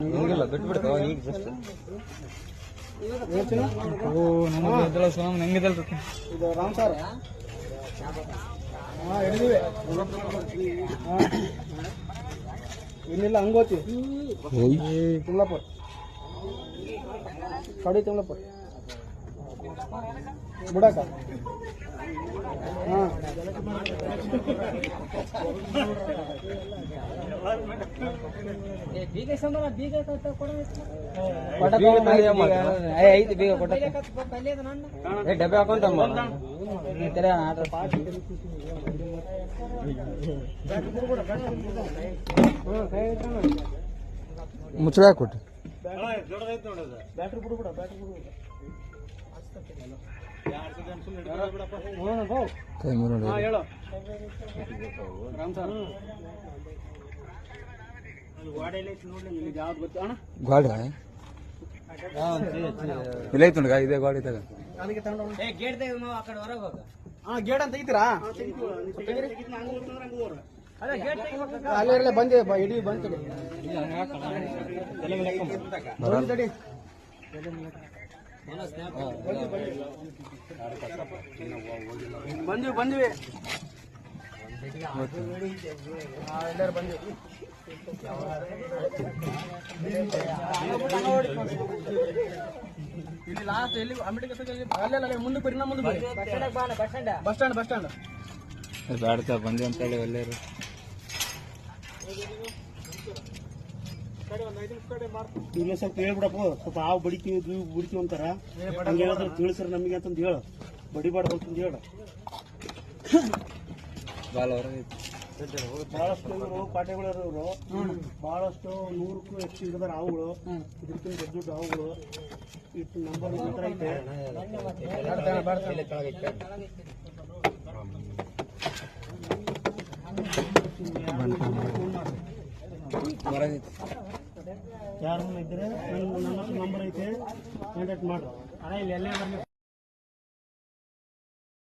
ಹಿಂಗಿಲ್ಲ ಬಿಟ್ಬಿಡ್ತಾವ ಈಗ ಜಸ್ಟ್ ಇದು ರಾಮ್ ಸರ್ ಹಿಡಿದಿವೆ ಇನ್ನಿಲ್ಲ ಹಂಗೋತಿ ತಿಮ್ಲಾಪುರ್ ಕಡಿ ತಿಮ್ಲಾಪುರ್ ಬಿಡಕ ಹಾಂ ಬೀಗ ಸಂಬಳ ಬೀಗ ಐತಿ ಬೀಗ ಕೊಟ್ಟ ಡಬ್ಬೆ ಹಾಕೊಂತಮ್ಮ ಮುಚ್ಚಳ ಕೊಟ್ಟು ಬ್ಯಾಟ್ರಿ ಬಿಡು ಕೈ ಮುರು ಹೇಳು ರಾಮ್ ಸರ್ ಗಾಡಿ ಇಲ್ಲ ಐತುಂಡ ಇದೇ ಗಾಡಿ ತಗ ಗೇಟ್ ಅಂತ ತೆಗಿತೀರಾ ಅಲ್ಲೇ ಬಂದೆ ಇಡೀ ಬಂತು ಬಂದ್ವಿ ಎಲ್ಲರೂ ಬಂದ್ವಿ ಇಲ್ಲಿ ಲಾಸ್ಟ್ ಎಲ್ಲಿ ಅಂಬೇಡ್ಕರ್ ಅಲ್ಲೆಲ್ಲ ಮುಂದೆ ಬರೀ ಮುಂದೆ ಬಸ್ ಸ್ಟ್ಯಾಂಡ್ ಬ್ಯಾಡ್ತಾ ಬಂದೆ ಅಂತ ಹೇಳಿ ಎಲ್ಲರೂ ಇಲ್ಲ ಸ್ವಲ್ಪ ಹೇಳ್ಬಿಡಪ್ಪ ಸ್ವಲ್ಪ ಹಾವು ಬಡಿತೀವಿ ಅಂತಾರ ಹಂಗೆ ಹೇಳಿದ್ರೆ ತಿಳಿಸ್ರಿ ನಮಗೆ ಅಂತಂದು ಹೇಳು ಬಡಿಬಾರ್ದು ಅಂತಂದು ಹೇಳು ಬಹಳಷ್ಟು ಇವರು ಪಾಠೆಗಳವರು ಇವರು ಬಹಳಷ್ಟು 100ಕ್ಕೂ ಹೆಚ್ಚು ಹಿಡಿದಾರ ಹಾವುಗಳು ಇದಕ್ಕಿಂತ ದೊಡ್ಡ ಹಾವುಗಳು ಇಷ್ಟು ನಂಬರ್ ನಂತರ ಐತೆ ಯಾರು ಇದ್ರೆ ನನ್ನ ನಂಬರ್ ಐತೆ ಕಾಂಟ್ಯಾಕ್ಟ್ ಮಾಡ್ರಿ ಅಣ್ಣ ಇಲ್ಲಿ ಎಲ್ಲೇ ಬರಲಿ